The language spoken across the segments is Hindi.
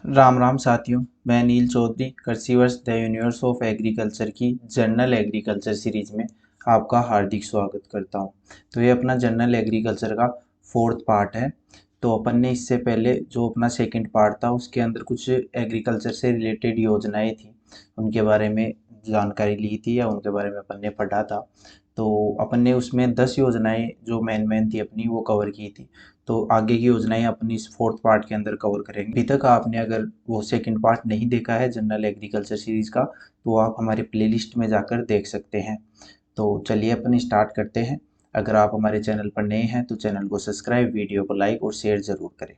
राम राम साथियों, मैं नील चौधरी कृषि वर्ष द यूनिवर्स ऑफ एग्रीकल्चर की जनरल एग्रीकल्चर सीरीज में आपका हार्दिक स्वागत करता हूं। तो ये अपना जनरल एग्रीकल्चर का फोर्थ पार्ट है। तो अपन ने इससे पहले जो अपना सेकंड पार्ट था उसके अंदर कुछ एग्रीकल्चर से रिलेटेड योजनाएं थी, उनके बारे में जानकारी ली थी या उनके बारे में अपन ने पढ़ा था। तो अपन ने उसमें 10 योजनाएं जो मेन थी अपनी वो कवर की थी। तो आगे की योजनाएं अपनी इस फोर्थ पार्ट के अंदर कवर करेंगे। अभी तक आपने अगर वो सेकंड पार्ट नहीं देखा है जनरल एग्रीकल्चर सीरीज का, तो आप हमारे प्लेलिस्ट में जाकर देख सकते हैं। तो चलिए अपन स्टार्ट करते हैं। अगर आप हमारे चैनल पर नए हैं तो चैनल को सब्सक्राइब, वीडियो को लाइक और शेयर ज़रूर करें।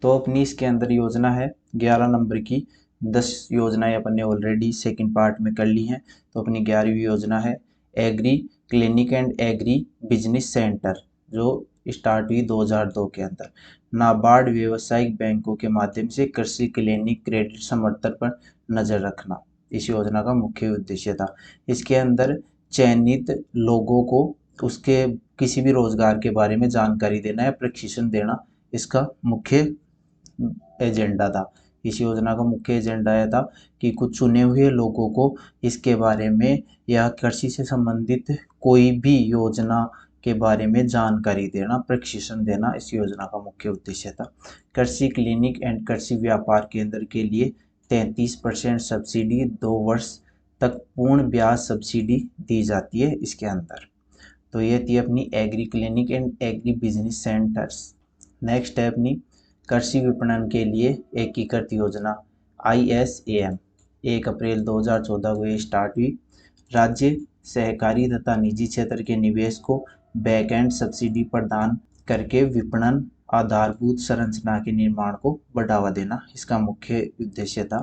तो अपनी इसके अंदर योजना है 11 नंबर की। 10 योजनाएं अपन ने ऑलरेडी सेकंड पार्ट में कर ली हैं। तो अपनी 11वीं योजना है agree clinic and agri business centre, जो स्टार्ट हुई 2002 के अंदर। नाबार्ड व्यावसायिक बैंकों के माध्यम से कृषि क्लिनिक क्रेडिट समर्थन पर नज़र रखना इस योजना का मुख्य उद्देश्य था। इसके अंदर चयनित लोगों को उसके किसी भी रोजगार के बारे में जानकारी देना या प्रशिक्षण देना इसका मुख्य एजेंडा था। इस योजना का मुख्य एजेंडा यह था कि कुछ चुने हुए लोगों को इसके बारे में या कृषि से संबंधित कोई भी योजना के बारे में जानकारी देना, प्रशिक्षण देना इस योजना का मुख्य उद्देश्य था। कृषि क्लिनिक एंड कृषि व्यापार केंद्र के लिए 33% सब्सिडी 2 वर्ष तक पूर्ण ब्याज सब्सिडी दी जाती है इसके अंदर। तो ये थी अपनी agree clinic and agri business centres. Next है अपनी कृषि विपणन के लिए एकीकृत योजना ISAM। 1 अप्रैल 2014 को ये स्टार्ट हुई। राज्य सहकारी तथा निजी क्षेत्र के निवेश को बैकएंड सब्सिडी प्रदान करके विपणन आधारभूत संरचना के निर्माण को बढ़ावा देना इसका मुख्य उद्देश्य था।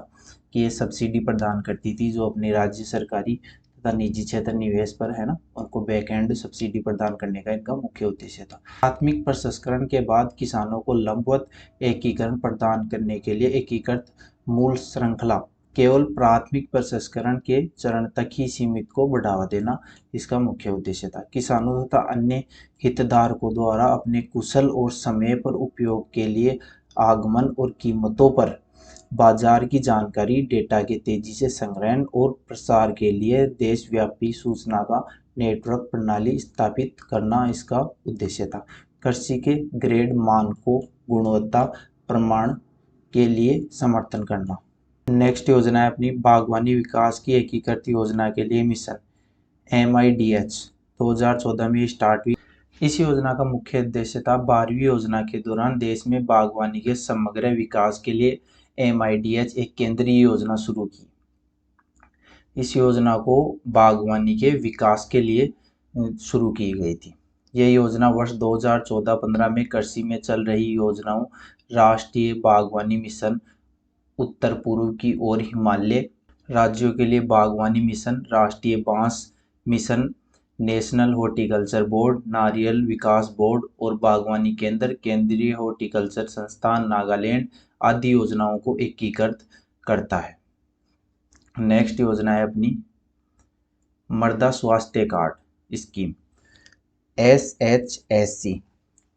कि ये सब्सिडी प्रदान करती थी जो अपने राज्य सरकारी तथा निजी क्षेत्र निवेश पर है ना, उनको बैकएंड सब्सिडी प्रदान करने का इनका मुख्य उद्देश्य था। प्राथमिक प्रसंस्करण के बाद किसानों को लंबवत एकीकरण प्रदान करने के लिए एकीकृत मूल श्रृंखला केवल प्राथमिक प्रसंस्करण के चरण तक ही सीमित को बढ़ावा देना इसका मुख्य उद्देश्य था। किसानों तथा अन्य हितधारकों द्वारा अपने कुशल और समय पर उपयोग के लिए आगमन और कीमतों पर बाजार की जानकारी डेटा के तेजी से संग्रहण और प्रसार के लिए देशव्यापी सूचना का नेटवर्क प्रणाली स्थापित करना इसका उद्देश्य था। कृषि के ग्रेड मानकों गुणवत्ता प्रमाण के लिए समर्थन करना। नेक्स्ट योजना है अपनी बागवानी विकास की एकीकृत योजना के लिए मिशन MIDH। 2014 में स्टार्ट हुई। इस योजना का मुख्य उद्देश्य था 12वीं योजना के दौरान देश में बागवानी के समग्र विकास के लिए MIDH एक केंद्रीय योजना शुरू की। इस योजना को बागवानी के विकास के लिए शुरू की गई थी। यह योजना वर्ष 2014-15 में कृषि में चल रही योजनाओं राष्ट्रीय बागवानी मिशन उत्तर पूर्व की ओर हिमालय राज्यों के लिए बागवानी मिशन, राष्ट्रीय बांस मिशन, नेशनल हॉर्टिकल्चर बोर्ड, नारियल विकास बोर्ड और बागवानी केंद्र, केंद्रीय हॉर्टिकल्चर संस्थान नागालैंड आदि योजनाओं को एकीकृत करता है। नेक्स्ट योजना है अपनी मृदा स्वास्थ्य कार्ड स्कीम SHSC।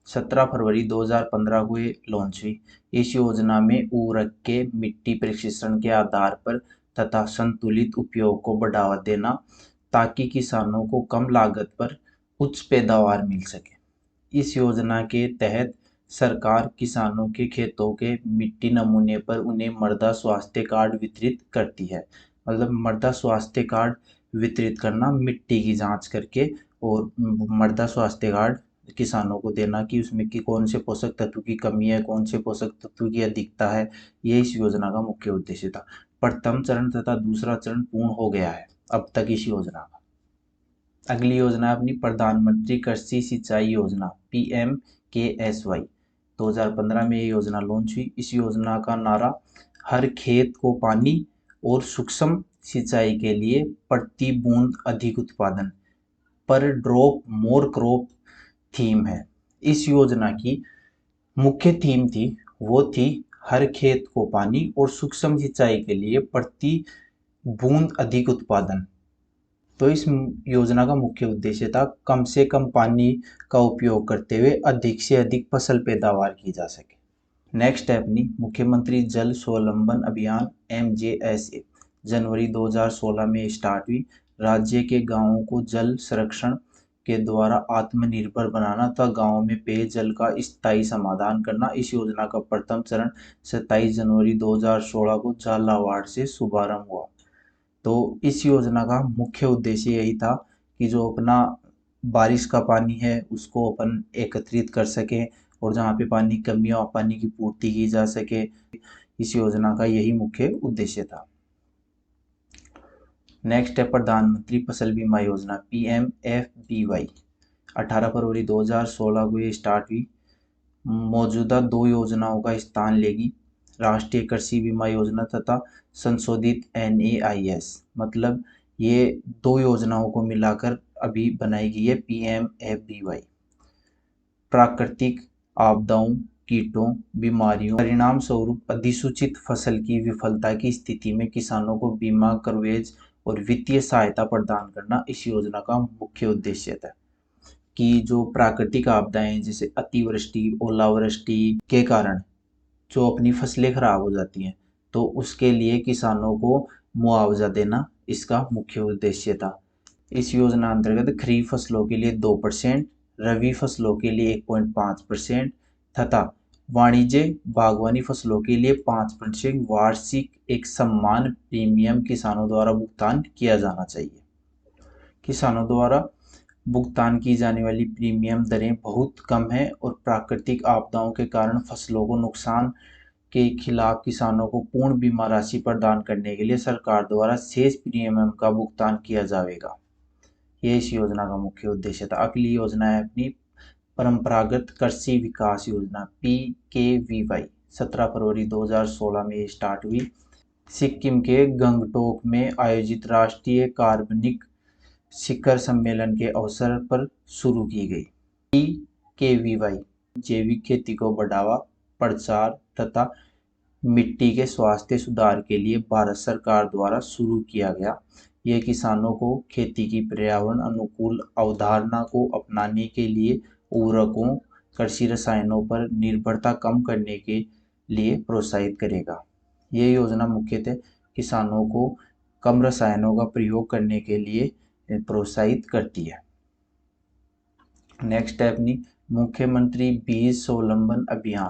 17 फरवरी 2015 को ये लॉन्च हुई। इस योजना में उर्वरक के मिट्टी प्रशिक्षण के आधार पर तथा संतुलित उपयोग को बढ़ावा देना ताकि किसानों को कम लागत पर उच्च पैदावार मिल सके। इस योजना के तहत सरकार किसानों के खेतों के मिट्टी नमूने पर उन्हें मृदा स्वास्थ्य कार्ड वितरित करती है। मतलब मृदा स्वास्थ्य कार्ड वितरित करना, मिट्टी की जांच करके और मृदा स्वास्थ्य कार्ड किसानों को देना कि उसमें कि कौन से पोषक तत्व की कमी है, कौन से पोषक तत्व की अधिकता है। ये इस योजना का मुख्य उद्देश्य था। प्रथम चरण तथा दूसरा चरण पूर्ण हो गया है अब तक इस योजना का। अगली योजना अपनी प्रधानमंत्री कृषि सिंचाई योजना PMKSY। 2015 में ये योजना लॉन्च हुई। इस योजना का नारा हर खेत को पानी और सूक्ष्म सिंचाई के लिए प्रति बूंद अधिक उत्पादन पर ड्रॉप मोर क्रॉप थीम है। इस योजना की मुख्य थीम थी वो थी हर खेत को पानी और सूक्ष्म सिंचाई के लिए प्रति बूंद अधिक उत्पादन। तो इस योजना का मुख्य उद्देश्य था कम से कम पानी का उपयोग करते हुए अधिक से अधिक फसल पैदावार की जा सके। नेक्स्ट है अपनी मुख्यमंत्री जल स्वावलंबन अभियान MJSA, जनवरी 2016 में स्टार्ट हुई। राज्य के गांवों को जल संरक्षण के द्वारा आत्मनिर्भर बनाना तथा गांवों में पेयजल का स्थायी समाधान करना। इस योजना का प्रथम चरण 27 जनवरी 2016 को झालावाड़ से शुभारंभ हुआ। तो इस योजना का मुख्य उद्देश्य यही था कि जो अपना बारिश का पानी है उसको अपन एकत्रित कर सकें और जहाँ पे पानी की कमी हो पानी की पूर्ति की जा सके। इस योजना का यही मुख्य उद्देश्य था। नेक्स्ट है प्रधानमंत्री फसल बीमा योजना PMFBY, 18 फरवरी 2016 को ये स्टार्ट हुई। मौजूदा 2 योजनाओं का स्थान लेगी, राष्ट्रीय कृषि बीमा योजना तथा संशोधित NAIS। मतलब ये 2 योजनाओं को मिलाकर अभी बनाई गई है PMFBY। प्राकृतिक आपदाओं, कीटों, बीमारियों परिणाम स्वरूप अधिसूचित फसल की विफलता की स्थिति में किसानों को बीमा कवरेज और वित्तीय सहायता प्रदान करना इस योजना का मुख्य उद्देश्य था। कि जो प्राकृतिक आपदाएं जैसे अतिवृष्टि, ओलावृष्टि के कारण जो अपनी फसलें खराब हो जाती हैं, तो उसके लिए किसानों को मुआवजा देना इसका मुख्य उद्देश्य था। इस योजना अंतर्गत खरीफ फसलों के लिए 2%, रबी फसलों के लिए 1.5% तथा वाणिज्य बागवानी फसलों के लिए 5% वार्षिक एक समान प्रीमियम किसानों द्वारा भुगतान किया जाना चाहिए। किसानों द्वारा भुगतान की जाने वाली प्रीमियम दरें बहुत कम है और प्राकृतिक आपदाओं के कारण फसलों को नुकसान के खिलाफ किसानों को पूर्ण बीमा राशि प्रदान करने के लिए सरकार द्वारा शेष प्रीमियम का भुगतान किया जाएगा। ये इस योजना का मुख्य उद्देश्य था। अगली योजना है अपनी परंपरागत कृषि विकास योजना PKVY, 17 फरवरी 2016 में स्टार्ट हुई। सिक्किम के गंगटोक में आयोजित राष्ट्रीय कार्बनिक शिखर सम्मेलन के अवसर पर शुरू की गई। PKVY जैविक खेती को बढ़ावा, प्रचार तथा मिट्टी के स्वास्थ्य सुधार के लिए भारत सरकार द्वारा शुरू किया गया। यह किसानों को खेती की पर्यावरण अनुकूल अवधारणा को अपनाने के लिए उर्वरकों, कृषि रसायनों पर निर्भरता कम करने के लिए प्रोत्साहित करेगा। ये योजना मुख्यतः किसानों को कम रसायनों का प्रयोग करने के लिए प्रोत्साहित करती है। नेक्स्ट है अपनी मुख्यमंत्री बीज स्वावलंबन अभियान,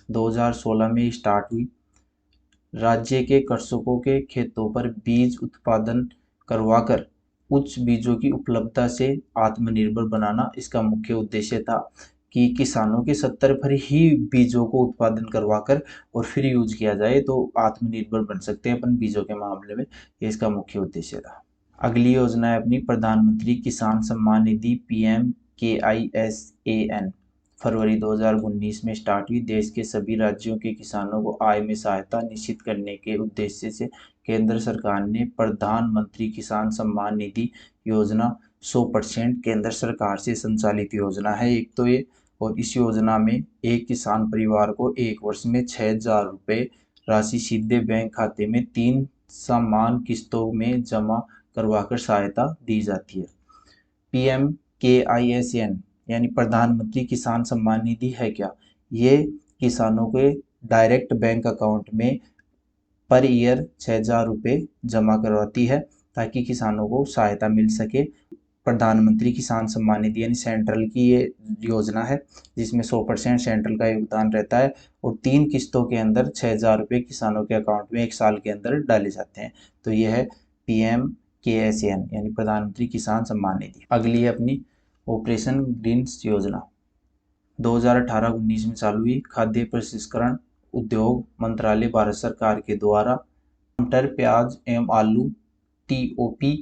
2016 में स्टार्ट हुई। राज्य के कृषकों के खेतों पर बीज उत्पादन करवाकर उच्च बीजों की उपलब्धता से आत्मनिर्भर बनाना इसका मुख्य उद्देश्य था। कि किसानों के स्तर पर ही बीजों को उत्पादन करवाकर और फिर यूज किया जाए तो आत्मनिर्भर बन सकते हैं अपन बीजों के मामले में। ये इसका मुख्य उद्देश्य था। अगली योजना है अपनी प्रधानमंत्री किसान सम्मान निधि PMKISAN, फरवरी 2019 में स्टार्ट हुई। देश के सभी राज्यों के किसानों को आय में सहायता निश्चित करने के उद्देश्य से केंद्र सरकार ने प्रधानमंत्री किसान सम्मान निधि योजना 100% केंद्र सरकार से संचालित योजना है एक तो ये। और इस योजना में एक किसान परिवार को एक वर्ष में 6,000 रुपये राशि सीधे बैंक खाते में 3 समान किस्तों में जमा करवाकर सहायता दी जाती है। PMKISAN यानी प्रधानमंत्री किसान सम्मान निधि है क्या? ये किसानों के डायरेक्ट बैंक अकाउंट में पर ईयर 6,000 रुपये जमा करवाती है ताकि किसानों को सहायता मिल सके। प्रधानमंत्री किसान सम्मान निधि यानी सेंट्रल की ये योजना है जिसमें 100% सेंट्रल का योगदान रहता है और 3 किस्तों के अंदर 6,000 रुपये किसानों के अकाउंट में 1 साल के अंदर डाले जाते हैं। तो ये है PMKISAN यानी प्रधानमंत्री किसान सम्मान निधि। अगली है अपनी ऑपरेशन ग्रीन्स योजना, 2018-19 में चालू हुई। खाद्य प्रसंस्करण उद्योग मंत्रालय भारत सरकार के द्वारा टमाटर, प्याज एवं आलू TOP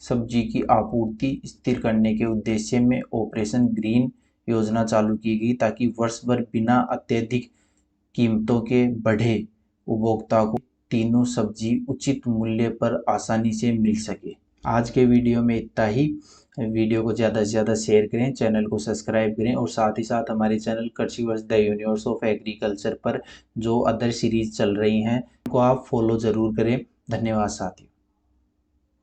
सब्जी की आपूर्ति स्थिर करने के उद्देश्य में ऑपरेशन ग्रीन योजना चालू की गई ताकि वर्ष भर बिना अत्यधिक कीमतों के बढ़े उपभोक्ता को तीनों सब्जी उचित मूल्य पर आसानी से मिल सके। आज के वीडियो में इतना ही। वीडियो को ज़्यादा से ज़्यादा शेयर करें, चैनल को सब्सक्राइब करें और साथ ही साथ हमारे चैनल कृषि वर्ष द यूनिवर्स ऑफ एग्रीकल्चर पर जो अदर सीरीज चल रही हैं उनको आप फॉलो ज़रूर करें। धन्यवाद साथियों।